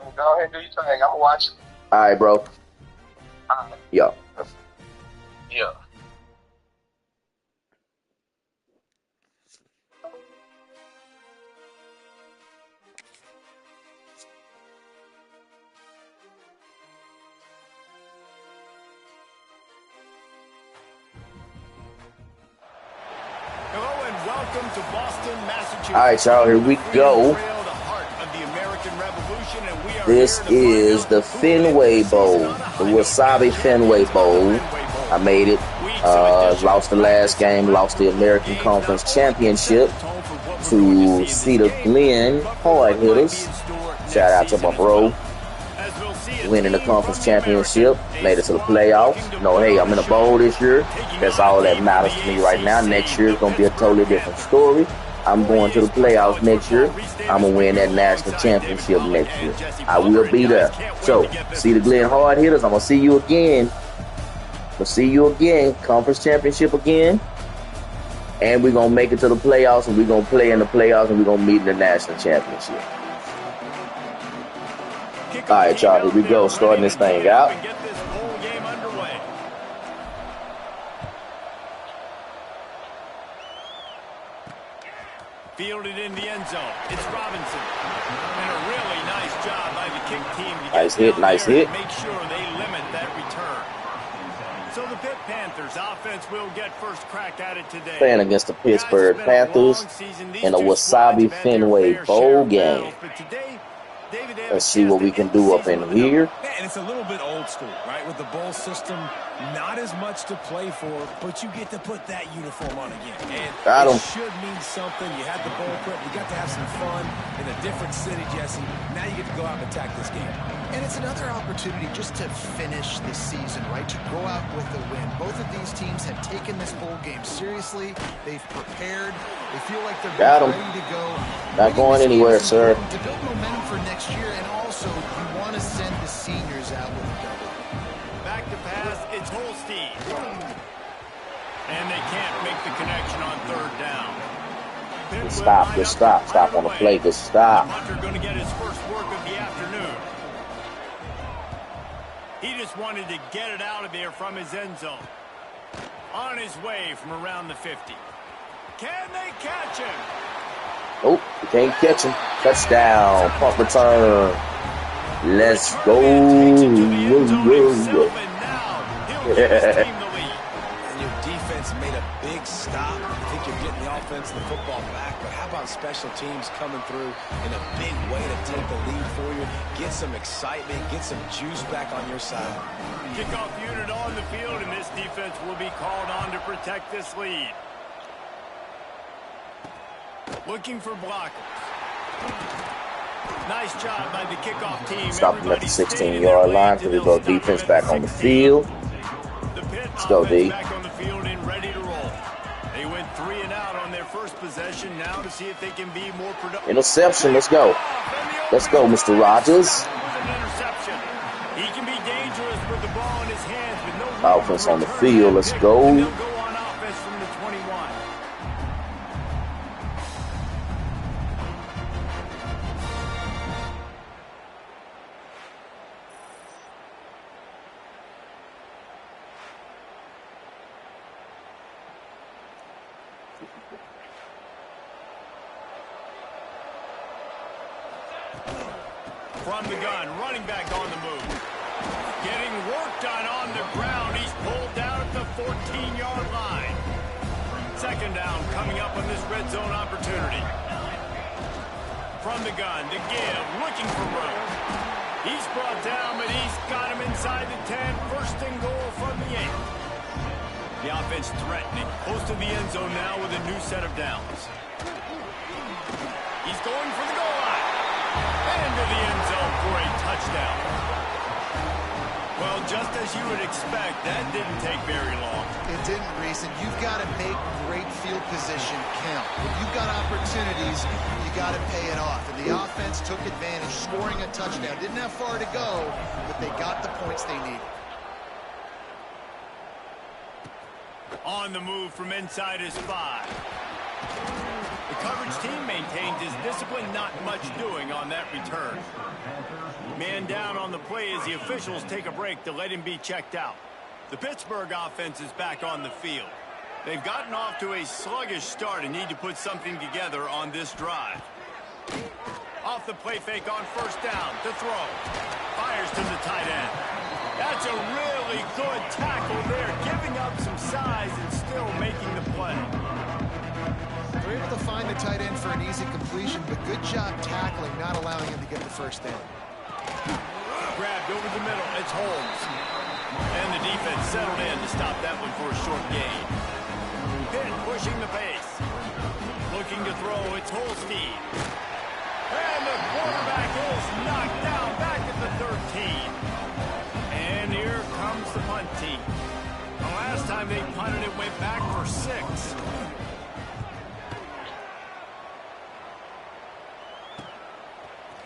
right, go ahead and do your thing. I'm gonna watch. All right, bro. All right. Yo. Yeah. Hello and welcome to Boston, Massachusetts. All right, y'all, here we go. This is the Fenway Bowl, the Wasabi Fenway Bowl. I made it. Lost the last game, lost the American Conference Championship to Cedar Glen Hard Hitters. Shout out to my bro. Winning the conference championship, made it to the playoffs. No, hey, I'm in a bowl this year. That's all that matters to me right now. Next year is going to be a totally different story. I'm going to the playoffs next year. I'm going to win that national championship next year. I will be there. So, Cedar Glen Hard Hitters, I'm going to see you again. We'll see you again. Conference championship again. And we're going to make it to the playoffs, and we're going to play in the playoffs, and we're going to meet in the national championship. All right, y'all, here we go, starting this thing out. Fielded in the end zone. It's Robinson. And a really nice job by the kick team to nice hit, nice hit. Make sure they limit that return. So the Pitt Panthers offense will get first crack at it today. Playing against the Pittsburgh Panthers in a Wasabi Fenway Bowl game. Let's see what we can do up in here. And it's a little bit old school, right? With the bowl system, not as much to play for, but you get to put that uniform on again. And got him. It should mean something. You had the bowl prep. You got to have some fun in a different city, Jesse. Now you get to go out and attack this game. And it's another opportunity just to finish the season, right? To go out with a win. Both of these teams have taken this bowl game seriously. They've prepared. They feel like they're ready to go. Not going anywhere, sir. To build momentum for next year, and also you want to send the seniors out with a double. Back to pass, it's Holstein. And they can't make the connection on third down. Just stop. Stop on the play. Just stop. Hunter going to get his first work of the afternoon. He just wanted to get it out of there from his end zone. On his way from around the 50. Can they catch him? Nope, you can't catch him. Touchdown, punt return. Let's go. And your defense made a big stop. I think you're getting the offense and the football back, but how about special teams coming through in a big way to take the lead for you, get some excitement, get some juice back on your side. Kickoff unit on the field, and this defense will be called on to protect this lead. Looking for blockers. Nice job by the kickoff team. Stop them at the 16-yard line. Here we go. Defense back on the field. Let's go, D. Back on the field and ready to roll. They went 3 and out on their first possession. Now to see if they can be more productive. Interception. Let's go. Let's go, Mr. Rogers. Interception. He can be dangerous with the ball in his hands, but no offense on the field. Let's go. They'll go on offense from the 21. From the gun, running back on the move. Getting work done on the ground. He's pulled down at the 14-yard line. Second down coming up on this red zone opportunity. From the gun, to give, looking for room. He's brought down, but he's got him inside the 10. First and goal from the 8. The offense threatening, close to the end zone now with a new set of downs. He's going for the goal line. Into the end zone for a touchdown. Well, just as you would expect, that didn't take very long. It didn't, Reese, and you've got to make great field position count. If you've got opportunities, you got to pay it off. And the offense took advantage, scoring a touchdown. Didn't have far to go, but they got the points they needed. On the move from inside his 5. The coverage team maintains his discipline, not much doing on that return. Man down on the play as the officials take a break to let him be checked out. The Pittsburgh offense is back on the field. They've gotten off to a sluggish start and need to put something together on this drive. Off the play fake on first down to throw. Fires to the tight end. That's a really good tackle there, giving up some size and still making the play. They're able to find the tight end for an easy completion, but good job tackling, not allowing him to get the first down. Grabbed over the middle. It's Holmes. And the defense settled in to stop that one for a short gain. Pitt pushing the pace. Looking to throw. It's Holstein. And the quarterback is knocked down back at the 13. And here comes the punt team. The last time they punted, it went back for 6.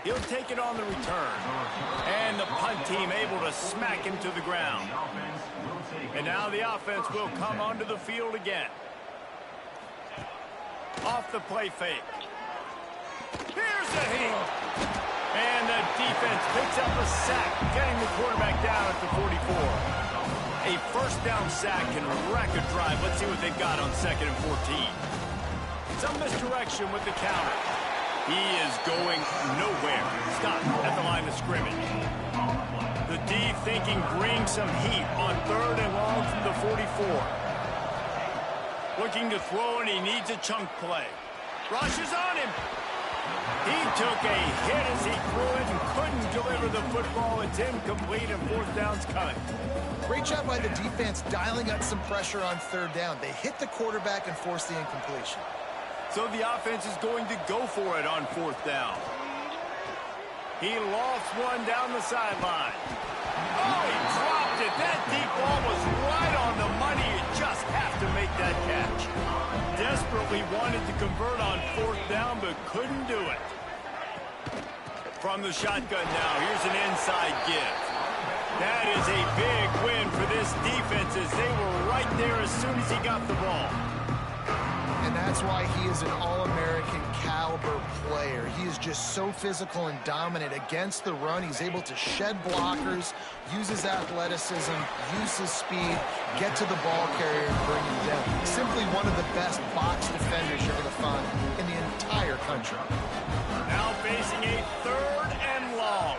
He'll take it on the return. And the punt team able to smack him to the ground. And now the offense will come onto the field again. Off the play fake. Here's a hit. And the defense picks up a sack, getting the quarterback down at the 44. A first down sack can wreck a drive. Let's see what they've got on 2nd and 14. Some misdirection with the counter. He is going nowhere. Stop at the line of scrimmage. The D thinking bring some heat on 3rd and long from the 44. Looking to throw, and he needs a chunk play. Rushes on him. He took a hit as he threw it and couldn't deliver the football. It's incomplete, and 4th down's coming. Great job by the defense dialing up some pressure on 3rd down. They hit the quarterback and forced the incompletion. So the offense is going to go for it on 4th down. He lofts one down the sideline. Oh, he dropped it. That deep ball was right on the money. You just have to make that catch. Desperately wanted to convert on 4th down, but couldn't do it. From the shotgun now, here's an inside give. That is a big win for this defense as they were right there as soon as he got the ball. And that's why he is an All-American caliber player. He is just so physical and dominant against the run. He's able to shed blockers, use his athleticism, use his speed, get to the ball carrier and bring him down. Simply one of the best box defenders you're going to find in the entire country. Now facing a 3rd and long.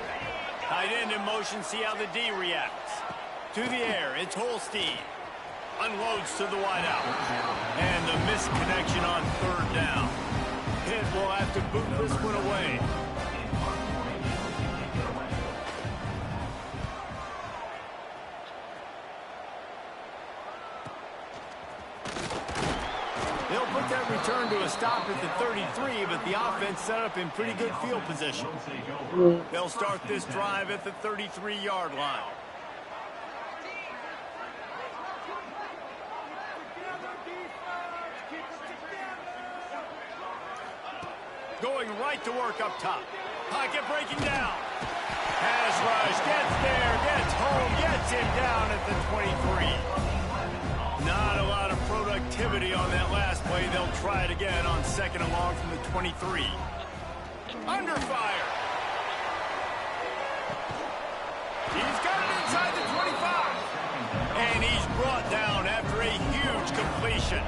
Tight end in motion, see how the D reacts. To the air, it's Holstein. Unloads to the wideout. And the misconnection on 3rd down. Pitt will have to boot this one away. They'll put that return to a stop at the 33, but the offense set up in pretty good field position. They'll start this drive at the 33-yard line. Going right to work up top. Pocket breaking down. Pass rush, gets there, gets home, gets him down at the 23. Not a lot of productivity on that last play. They'll try it again on 2nd and long from the 23. Under fire. He's got it inside the 25. And he's brought down after a huge completion.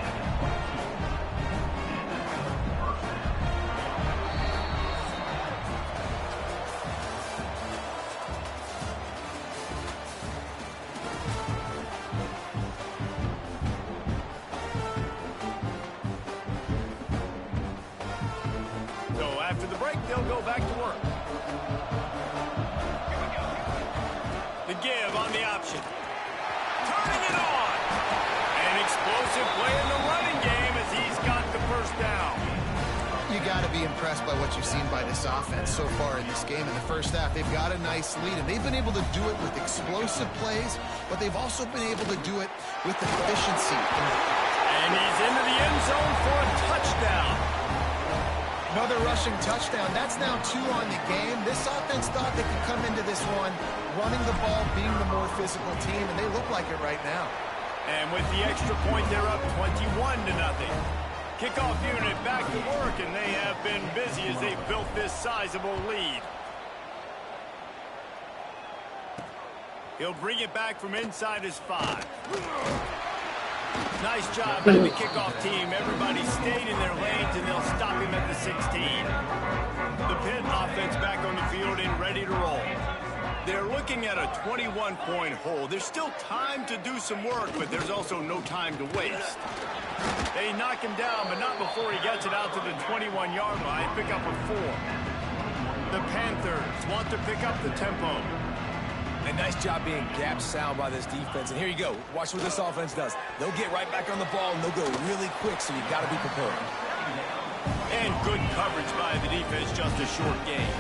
After the break, they'll go back to work. The give on the option. Turning it on. An explosive play in the running game as he's got the first down. You got to be impressed by what you've seen by this offense so far in this game. In the first half, they've got a nice lead, and they've been able to do it with explosive plays, but they've also been able to do it with efficiency. And he's into the end zone for a touchdown. Another rushing touchdown. That's now 2 on the game. This offense thought they could come into this one running the ball, being the more physical team, and they look like it right now. And with the extra point, they're up 21-0. Kickoff unit back to work, and they have been busy as they built this sizable lead. He'll bring it back from inside his 5. Nice job by the kickoff team. Everybody stayed in their lanes, and they'll stop him at the 16. The Pitt offense back on the field and ready to roll. They're looking at a 21-point hole. There's still time to do some work, but there's also no time to waste. They knock him down, but not before he gets it out to the 21-yard line. Pick up a 4. The Panthers want to pick up the tempo. A nice job being gap sound by this defense. And here you go. Watch what this offense does. They'll get right back on the ball, and they'll go really quick, so you've got to be prepared. And good coverage by the defense, just a short gain.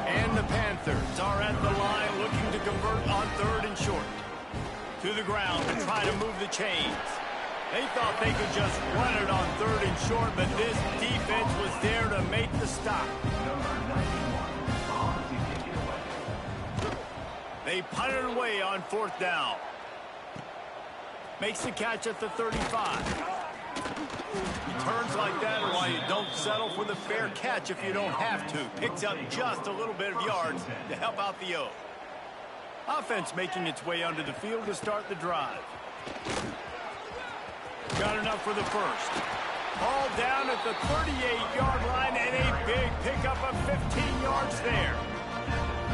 And the Panthers are at the line looking to convert on 3rd and short. To the ground to try to move the chains. They thought they could just run it on 3rd and short, but this defense was there to make the stop. They punt it away on 4th down. Makes the catch at the 35. Returns like that are why you don't settle for the fair catch if you don't have to. Picks up just a little bit of yards to help out the O. Offense making its way onto the field to start the drive. Got enough for the first. All down at the 38-yard line and a big pickup of 15 yards there.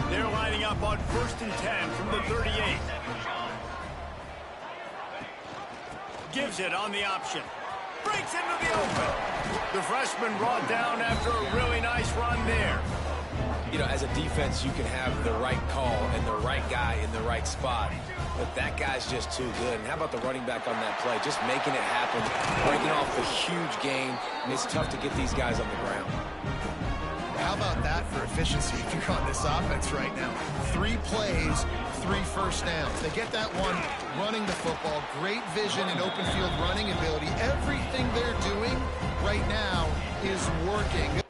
They're lining up on 1st and 10 from the 38. Gives it on the option. Breaks into the open. The freshman brought down after a really nice run there. You know, as a defense, you can have the right call and the right guy in the right spot. But that guy's just too good. And how about the running back on that play? Just making it happen, breaking off a huge gain. It's tough to get these guys on the ground. How about that for efficiency if you're on this offense right now? 3 plays, 3 first downs. They get that one running the football. Great vision and open field running ability. Everything they're doing right now is working.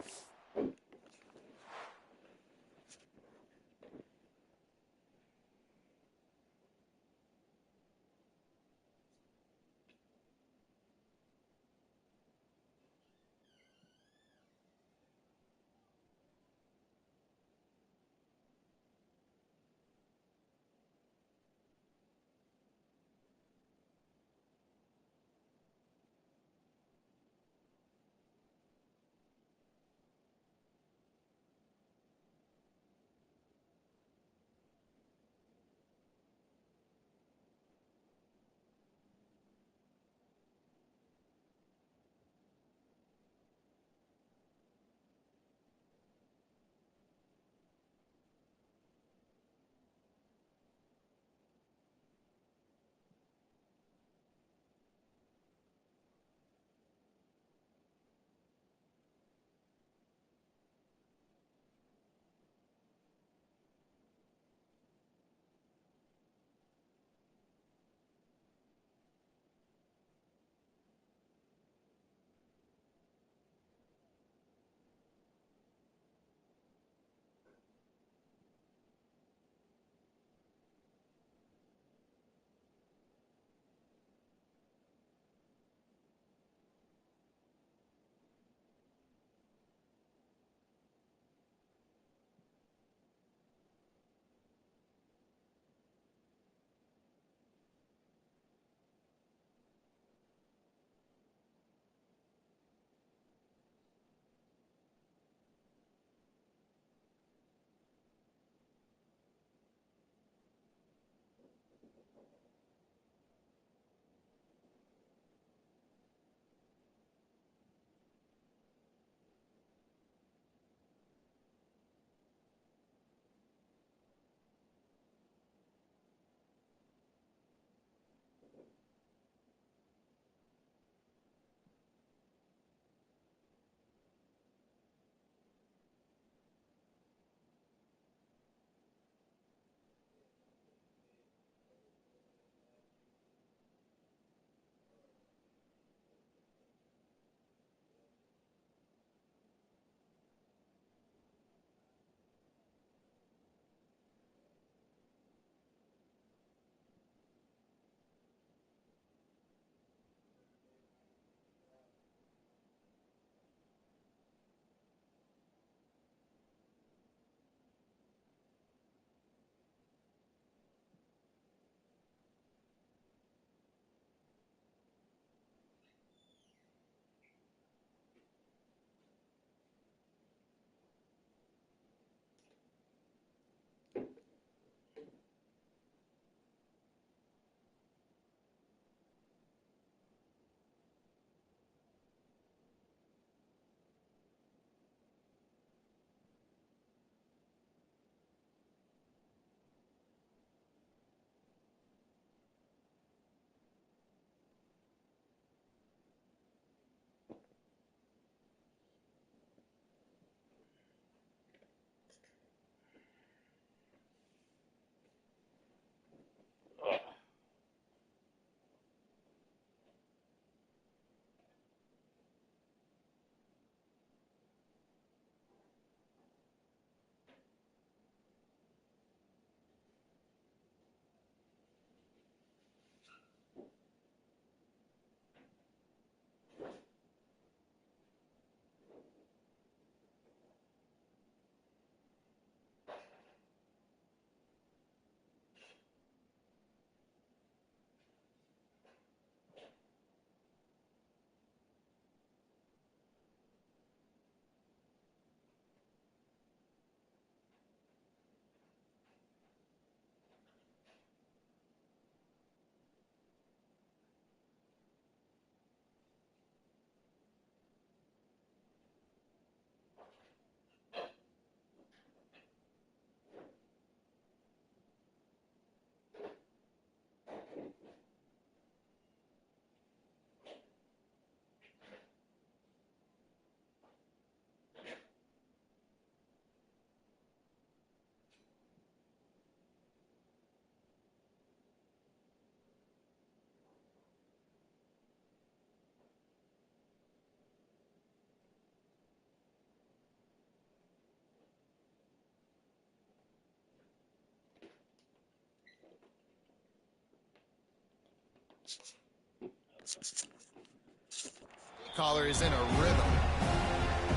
Caller is in a rhythm.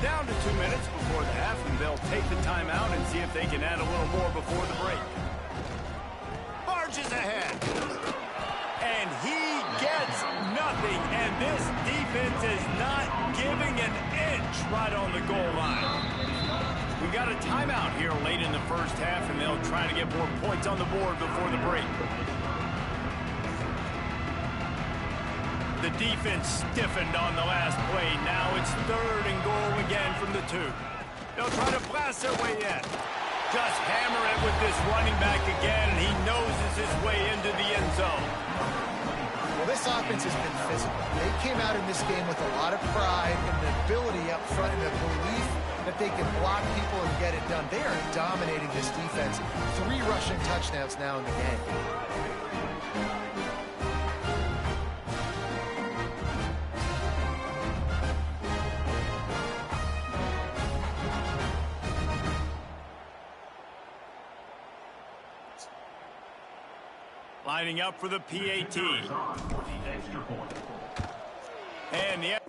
Down to 2 minutes before the half, and they'll take the timeout and see if they can add a little more before the break. Barges ahead. And he gets nothing, and this defense is not giving an inch right on the goal line. We got a timeout here late in the first half, and they'll try to get more points on the board before the break. The defense stiffened on the last play. Now it's 3rd and goal again from the 2. They'll try to blast their way in. Just hammer it with this running back again, and he noses his way into the end zone. Well, this offense has been physical. They came out in this game with a lot of pride and the ability up front and the belief that they can block people and get it done. They are dominating this defense. 3 rushing touchdowns now in the game. Lining up for the PAT. And the...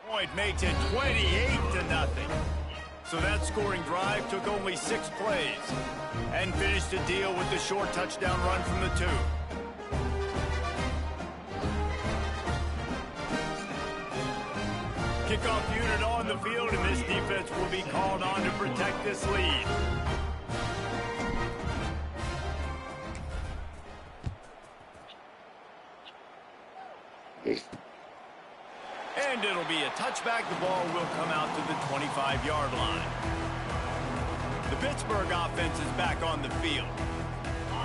Point makes it 28-0. So that scoring drive took only 6 plays and finished the deal with the short touchdown run from the 2. Kickoff unit on the field, and this defense will be called on to protect this lead. And it'll be a touchback. The ball will come out to the 25-yard line. The Pittsburgh offense is back on the field.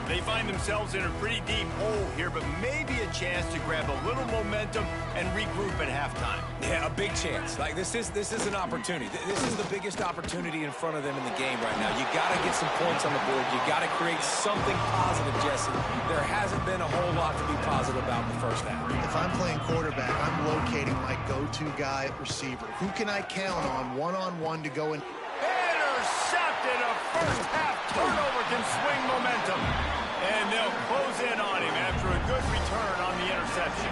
They find themselves in a pretty deep hole here, but maybe a chance to grab a little momentum and regroup at halftime. Yeah, a big chance. Like, this is an opportunity. This is the biggest opportunity in front of them in the game right now. You got to get some points on the board. You got to create something positive, Jesse. There hasn't been a whole lot to be positive about in the first half. If I'm playing quarterback, I'm locating my go-to guy at receiver. Who can I count on one-on-one to go and... Intercepted! A first half turnover can swing momentum. And they'll close in on him after a good return on the interception.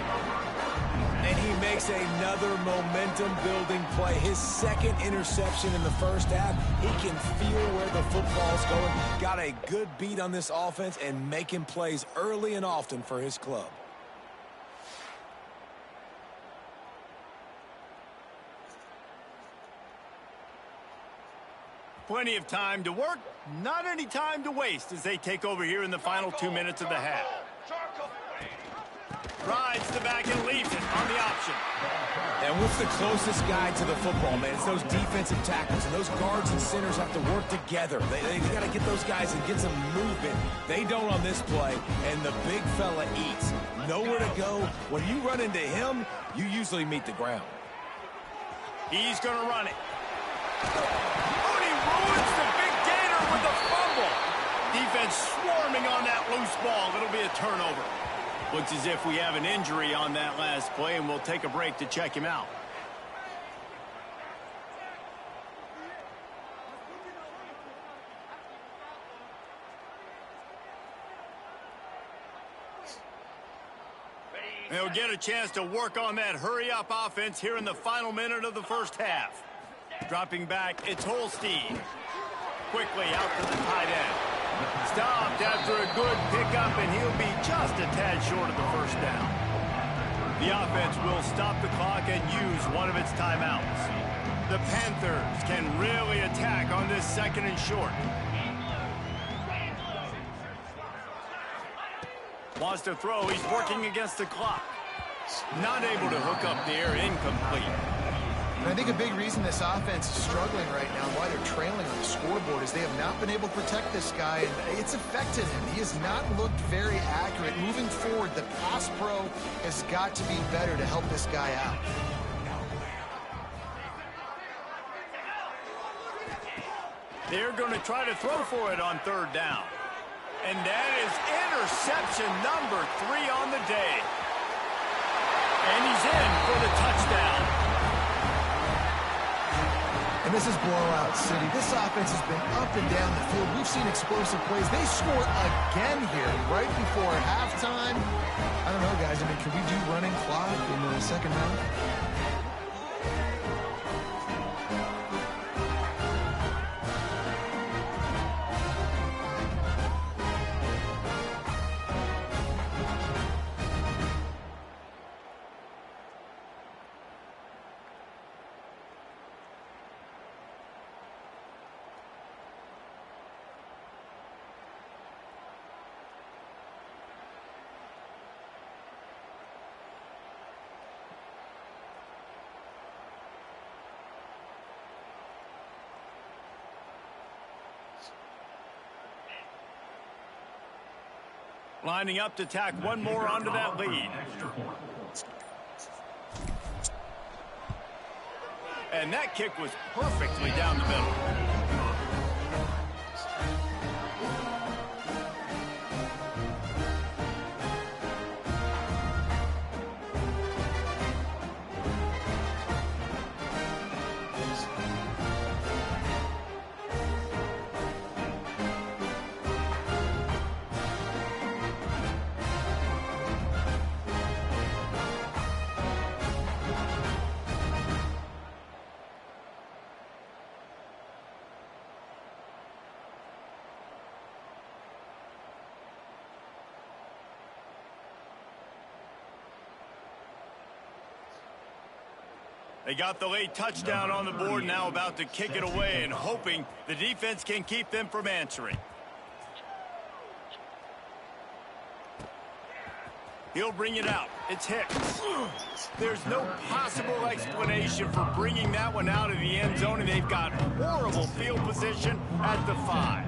And he makes another momentum-building play. His 2nd interception in the first half. He can feel where the football's going. Got a good beat on this offense and making plays early and often for his club. Plenty of time to work, not any time to waste as they take over here in the final 2 minutes of the half. Rides the back and leaves it on the option. And what's the closest guy to the football, man? It's those defensive tackles, and those guards and centers have to work together. They got to get those guys and get some movement. They don't on this play, and the big fella eats. Nowhere to go. When you run into him, you usually meet the ground. He's going to run it. Ruins the big gainer with a fumble. Defense swarming on that loose ball. It'll be a turnover. Looks as if we have an injury on that last play, and we'll take a break to check him out. They'll get a chance to work on that hurry-up offense here in the final minute of the first half. Dropping back, it's Holstein. Quickly out to the tight end. Stopped after a good pickup, and he'll be just a tad short of the first down. The offense will stop the clock and use one of its timeouts. The Panthers can really attack on this 2nd and short. Wants to throw. He's working against the clock. Not able to hook up there. Incomplete. And I think a big reason this offense is struggling right now, why they're trailing on the scoreboard, is they have not been able to protect this guy, and it's affected him. He has not looked very accurate. Moving forward, the pass pro has got to be better to help this guy out. They're going to try to throw for it on 3rd down. And that is interception number 3 on the day. And he's in for the touchdown. And this is blowout city. This offense has been up and down the field. We've seen explosive plays. They score again here right before halftime. I don't know, guys. I mean, can we do running clock in the 2nd half? Lining up to tack one more onto that lead. And that kick was perfectly down the middle. They got the late touchdown on the board, now about to kick it away and hoping the defense can keep them from answering. He'll bring it out. It's Hicks. There's no possible explanation for bringing that one out of the end zone, and they've got horrible field position at the 5.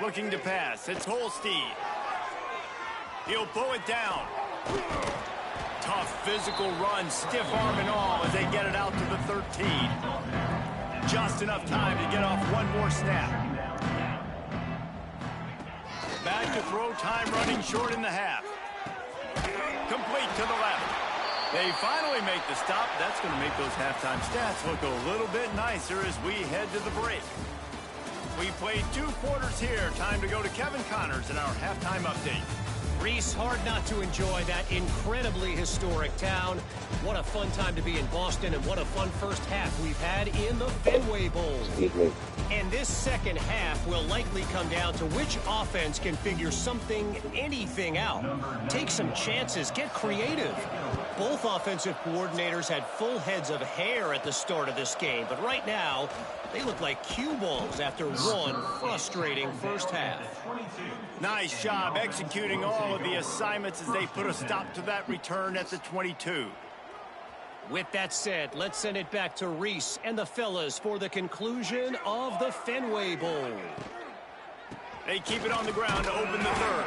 Looking to pass. It's Holstein. He'll pull it down. Tough physical run, stiff arm and all as they get it out to the 13. Just enough time to get off one more snap. Back to throw, time running short in the half. Complete to the left. They finally make the stop. That's going to make those halftime stats look a little bit nicer as we head to the break. We played 2 quarters here. Time to go to Kevin Connors in our halftime update. Reese, hard not to enjoy that incredibly historic town. What a fun time to be in Boston, and what a fun first half we've had in the Fenway Bowl. And this second half will likely come down to which offense can figure something, anything out. Take some chances, get creative. Both offensive coordinators had full heads of hair at the start of this game, but right now, they look like cue balls after one frustrating first half. Nice job executing all of the assignments as they put a stop to that return at the 22. With that said, let's send it back to Reese and the fellas for the conclusion of the Fenway Bowl. They keep it on the ground to open the 3rd.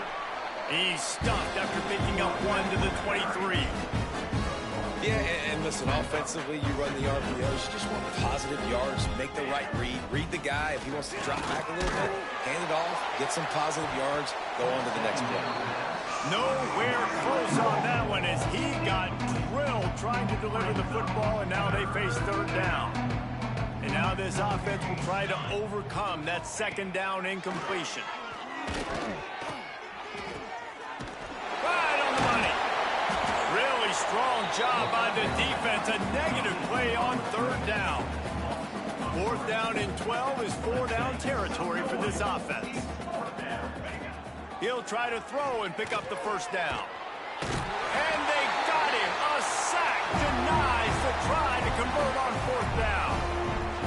He's stuffed after picking up one to the 23. Yeah, and listen, offensively, you run the RPOs. You just want positive yards, make the right read the guy. If he wants to drop back a little bit, hand it off, get some positive yards, go on to the next play. Nowhere close on that one as he got drilled trying to deliver the football, and now they face 3rd down. And now this offense will try to overcome that 2nd down incompletion. strong job by the defense. A negative play on third down. Fourth down and 12 is 4-down territory for this offense. He'll try to throw and pick up the first down. And they got him. A sack denies the try to convert on fourth down.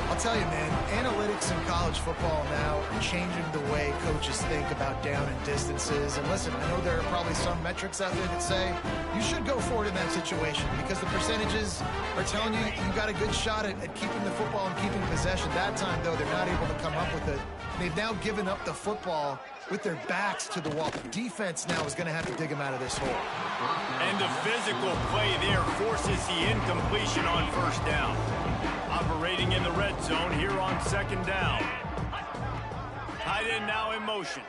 I'll tell you, man, analytics in college football now are changing the way coaches think about down and distances. And listen, I know there are probably some metrics out there that say you should go for it in that situation because the percentages are telling you you got a good shot at keeping the football and keeping possession. That time, though, they're not able to come up with it. They've now given up the football with their backs to the wall. Defense now is going to have to dig them out of this hole. And the physical play there forces the incompletion on first down. Operating in the red zone here on second down. Tight end now in motion.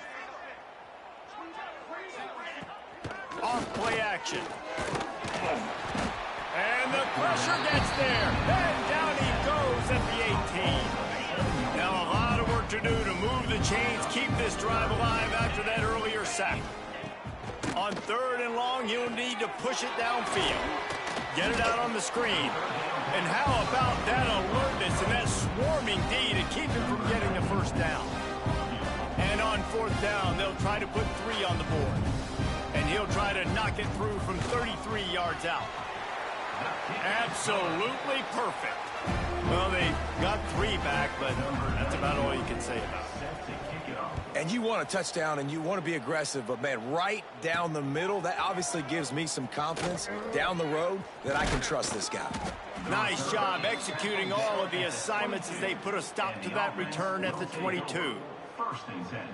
Off play action. And the pressure gets there. And down he goes at the 18. Now a lot of work to do to move the chains, keep this drive alive after that earlier sack. On third and long, he'll need to push it downfield. Get it out on the screen. And how about that alertness and that swarming D to keep him from getting the first down? And on fourth down, they'll try to put 3 on the board. And he'll try to knock it through from 33 yards out. Absolutely perfect. Well, they got 3 back, but that's about all you can say about it. And you want a touchdown and you want to be aggressive, but man, right down the middle, that obviously gives me some confidence down the road that I can trust this guy. Nice job executing all of the assignments as they put a stop to that return at the 22.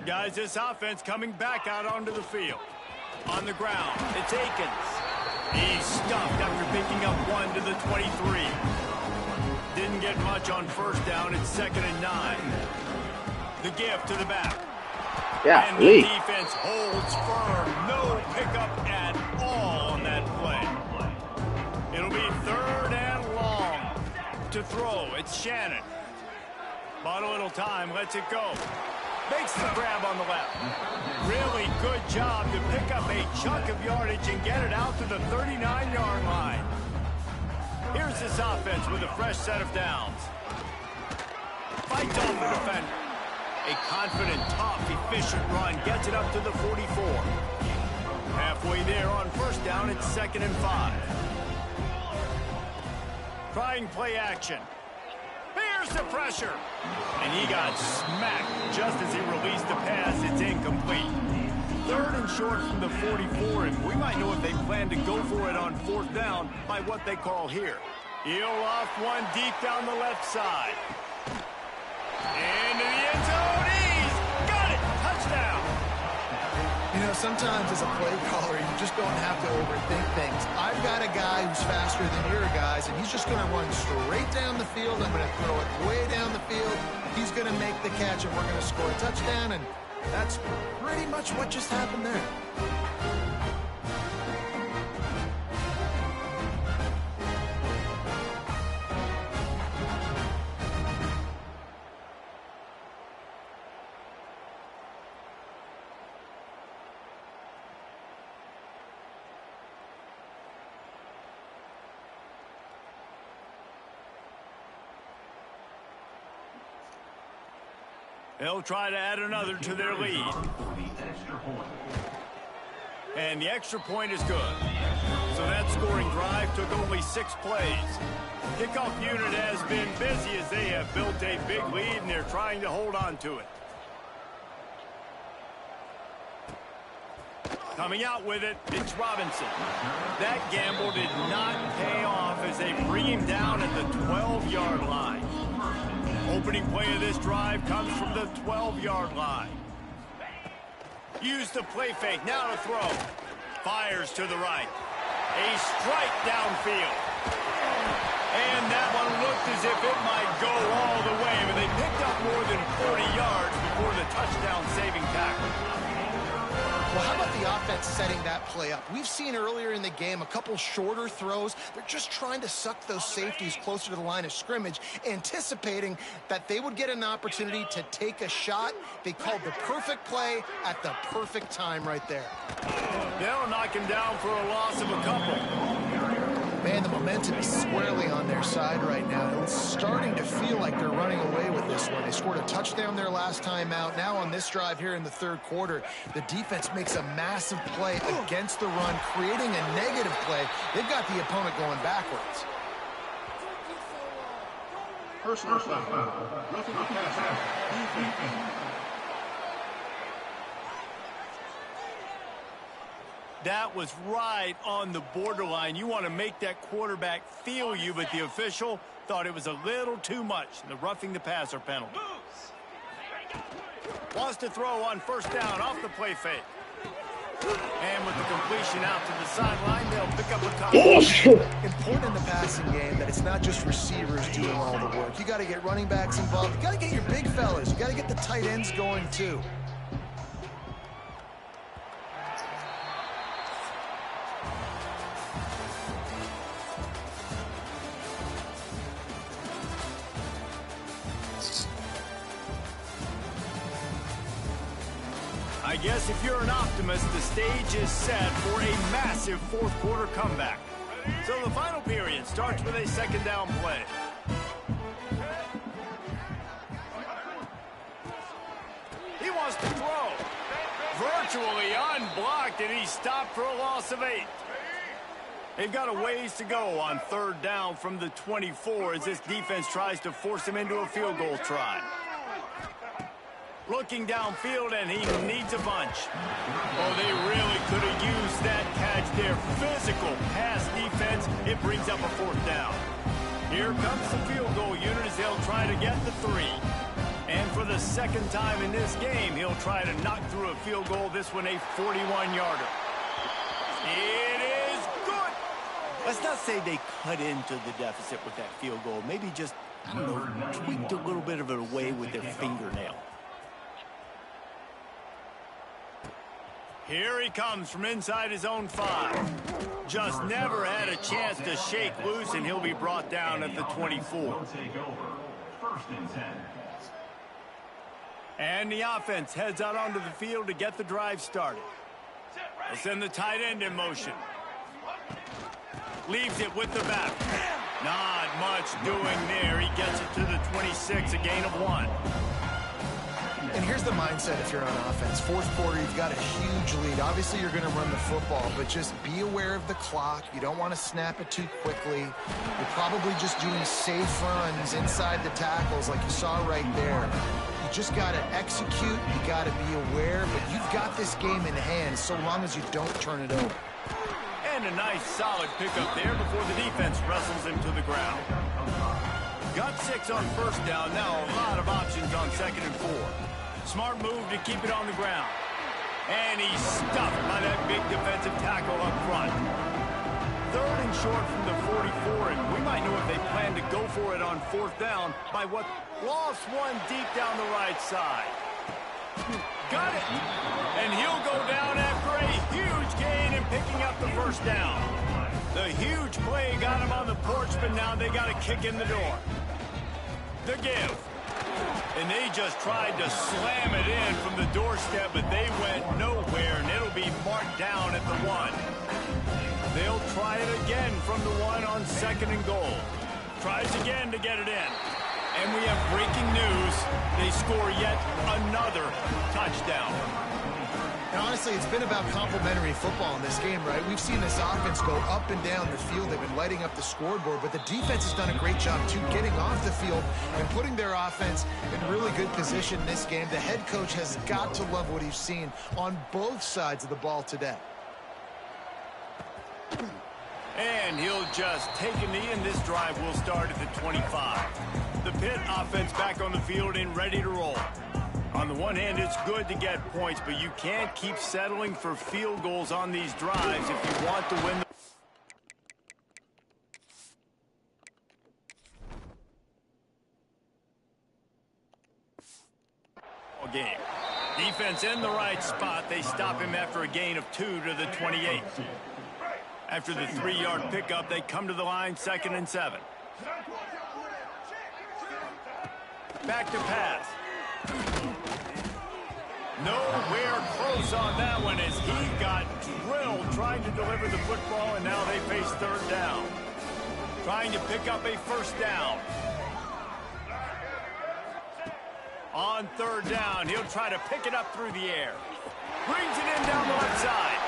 Guys, this offense coming back out onto the field. On the ground, it's Akins. He's stuffed after picking up 1 to the 23. Didn't get much on first down. It's 2nd and 9. The give to the back. Yeah, and the defense holds firm. No pickup at all on that play. It'll be 3rd and long to throw. It's Shannon. Bought a little time. Lets it go. Makes the grab on the left. Really good job to pick up a chunk of yardage and get it out to the 39-yard line. Here's this offense with a fresh set of downs. Fights off the defender. A confident, tough, efficient run gets it up to the 44. Halfway there on first down, it's 2nd and 5. Trying play action. Here's the pressure. And he got smacked just as he released the pass. It's incomplete. 3rd and short from the 44, and we might know if they plan to go for it on 4th down by what they call here. He'll off one deep down the left side. Into the end zone. He's got it. Touchdown. You know, sometimes as a play caller, you just don't have to overthink things. I've got a guy who's faster than your guys, and he's just going to run straight down the field. I'm going to throw it way down the field. He's going to make the catch, and we're going to score a touchdown, and that's pretty much what just happened there. They'll try to add another to their lead. And the extra point is good. So that scoring drive took only 6 plays. Kickoff unit has been busy as they have built a big lead, and they're trying to hold on to it. Coming out with it, it's Robinson. That gamble did not pay off as they bring him down at the 12-yard line. Opening play of this drive comes from the 12-yard line. Use the play fake, now to throw. Fires to the right. A strike downfield. And that one looked as if it might go all the way, but they picked up more than 40 yards before the touchdown-saving tackle. Well, how about the offense setting that play up? We've seen earlier in the game a couple shorter throws. They're just trying to suck those safeties closer to the line of scrimmage, anticipating that they would get an opportunity to take a shot. They called the perfect play at the perfect time right there. They'll knock him down for a loss of a couple. Man, the momentum is squarely on their side right now. It's starting to feel like they're running away with this one. They scored a touchdown their last time out. Now on this drive here in the third quarter, the defense makes a massive play against the run, creating a negative play. They've got the opponent going backwards. Personal foul. Roughing the passer. That was right on the borderline. You want to make that quarterback feel you, but the official thought it was a little too much. The roughing the passer penalty. Wants to throw on first down off the play fake. And with the completion out to the sideline, they'll pick up a touchdown. Important in the passing game that it's not just receivers doing all the work. You got to get running backs involved. You got to get your big fellas. You got to get the tight ends going too. I guess if you're an optimist, the stage is set for a massive fourth quarter comeback. So the final period starts with a second down play. He wants to throw. Virtually unblocked, and he's stopped for a loss of 8. They've got a ways to go on third down from the 24 as this defense tries to force him into a field goal try. Looking downfield, and he needs a bunch. Oh, they really could have used that catch there. Physical pass defense. It brings up a fourth down. Here comes the field goal unit as they'll try to get the 3. And for the second time in this game, he'll try to knock through a field goal. This one a 41-yarder. It is good. Let's not say they cut into the deficit with that field goal. Maybe just, I don't know, tweaked a little bit of it away with their fingernail. Here he comes from inside his own 5. Just never had a chance to shake loose, and he'll be brought down at the 24. And the offense heads out onto the field to get the drive started. They'll send the tight end in motion. Leaves it with the back. Not much doing there. He gets it to the 26, a gain of 1. And here's the mindset if you're on offense. Fourth quarter, you've got a huge lead. Obviously, you're going to run the football, but just be aware of the clock. You don't want to snap it too quickly. You're probably just doing safe runs inside the tackles like you saw right there. You just got to execute. You got to be aware, but you've got this game in hand so long as you don't turn it over. And a nice solid pickup there before the defense wrestles him to the ground. Got 6 on first down. Now a lot of options on second and 4. Smart move to keep it on the ground. And he's stuffed by that big defensive tackle up front. Third and short from the 44, and we might know if they plan to go for it on fourth down by what lost one deep down the right side. Got it. And he'll go down after a huge gain and picking up the first down. The huge play got him on the porch, but now they got a kick in the door. The give. And they just tried to slam it in from the doorstep, but they went nowhere, and it'll be marked down at the 1. They'll try it again from the 1 on second and goal. Tries again to get it in. And we have breaking news. They score yet another touchdown. And honestly, it's been about complementary football in this game, right? We've seen this offense go up and down the field. They've been lighting up the scoreboard, but the defense has done a great job, too, getting off the field and putting their offense in really good position in this game. The head coach has got to love what he's seen on both sides of the ball today. And he'll just take a knee, and this drive will start at the 25. The Pitt offense back on the field and ready to roll. On the one hand, it's good to get points, but you can't keep settling for field goals on these drives if you want to win the game. Defense in the right spot. They stop him after a gain of 2 to the 28. After the 3-yard pickup, they come to the line, second and 7. Back to pass. Nowhere close on that one as he got drilled trying to deliver the football, and now they face third down. Trying to pick up a first down. On third down, he'll try to pick it up through the air. Brings it in down the left side.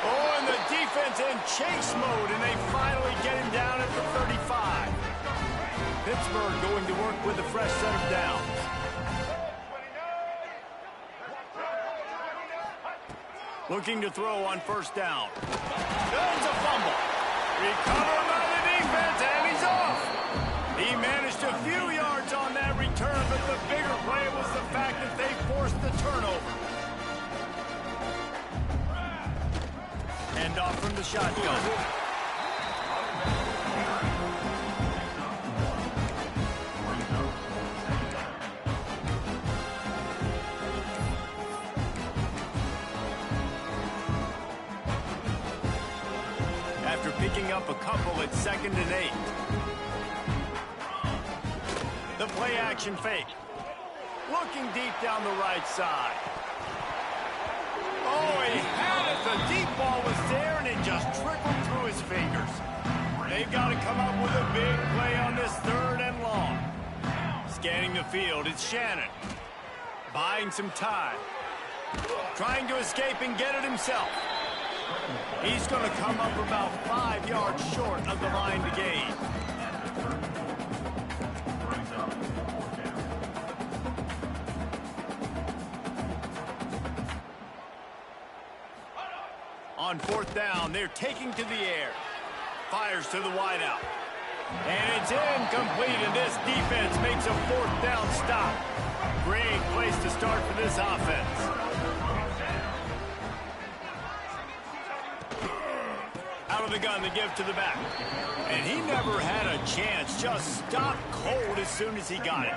Oh, and the defense in chase mode, and they finally get him down at the 35. Pittsburgh going to work with a fresh set of downs. Looking to throw on first down. There's a fumble. Recovered by the defense, and he's off. He managed a few yards on that return, but the bigger play was the fact that they forced the turnover. Hand off from the shotgun. After picking up a couple at 2nd and 8. The play action fake. Looking deep down the right side. Oh, he had it. The deep ball was there, and it just trickled through his fingers. They've got to come up with a big play on this 3rd and long. Scanning the field, it's Shannon. Buying some time. Trying to escape and get it himself. He's going to come up about 5 yards short of the line to gain. On 4th down, they're taking to the air. Fires to the wideout. And it's incomplete, and this defense makes a 4th down stop. Great place to start for this offense. Out of the gun to give to the back. And he never had a chance. Just stopped cold as soon as he got it.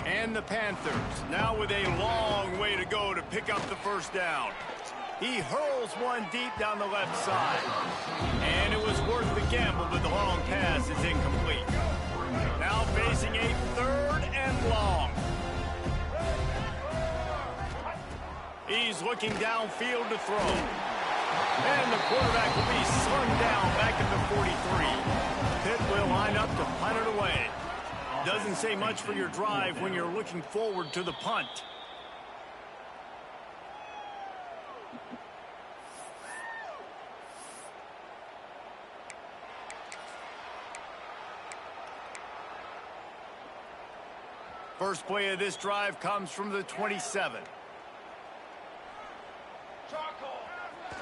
And the Panthers, now with a long way to go to pick up the first down. He hurls one deep down the left side. And it was worth the gamble, but the long pass is incomplete. Now facing a 3rd and long. He's looking downfield to throw. And the quarterback will be slung down back at the 43. Pitt will line up to punt it away. Doesn't say much for your drive when you're looking forward to the punt. First play of this drive comes from the 27.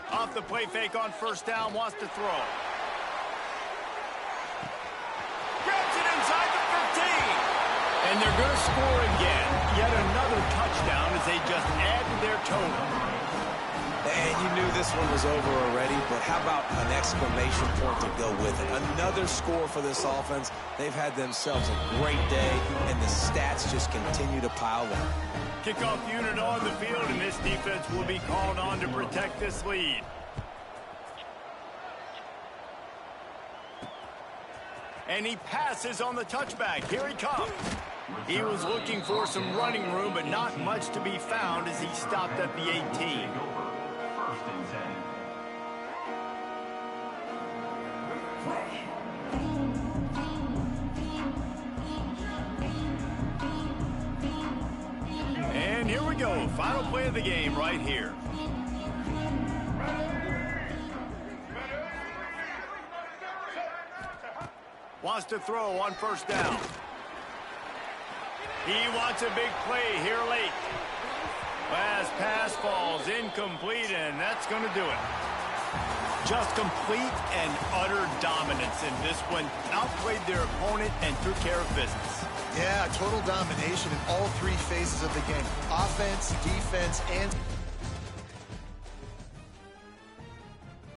Off the play fake on first down, wants to throw. Grabs it inside the 15. And they're going to score again. Yet another touchdown as they just add to their total. And you knew this one was over already, but how about an exclamation point to go with it? Another score for this offense. They've had themselves a great day, and the stats just continue to pile up. Kickoff unit on the field, and this defense will be called on to protect this lead. And he passes on the touchback. Here he comes. He was looking for some running room, but not much to be found as he stopped at the 18. And here we go. Final play of the game right here. Wants to throw on first down. He wants a big play here late. Last pass falls incomplete, and that's going to do it. Just complete and utter dominance in this one. Outplayed their opponent and took care of business. Yeah, total domination in all 3 phases of the game. Offense, defense, and...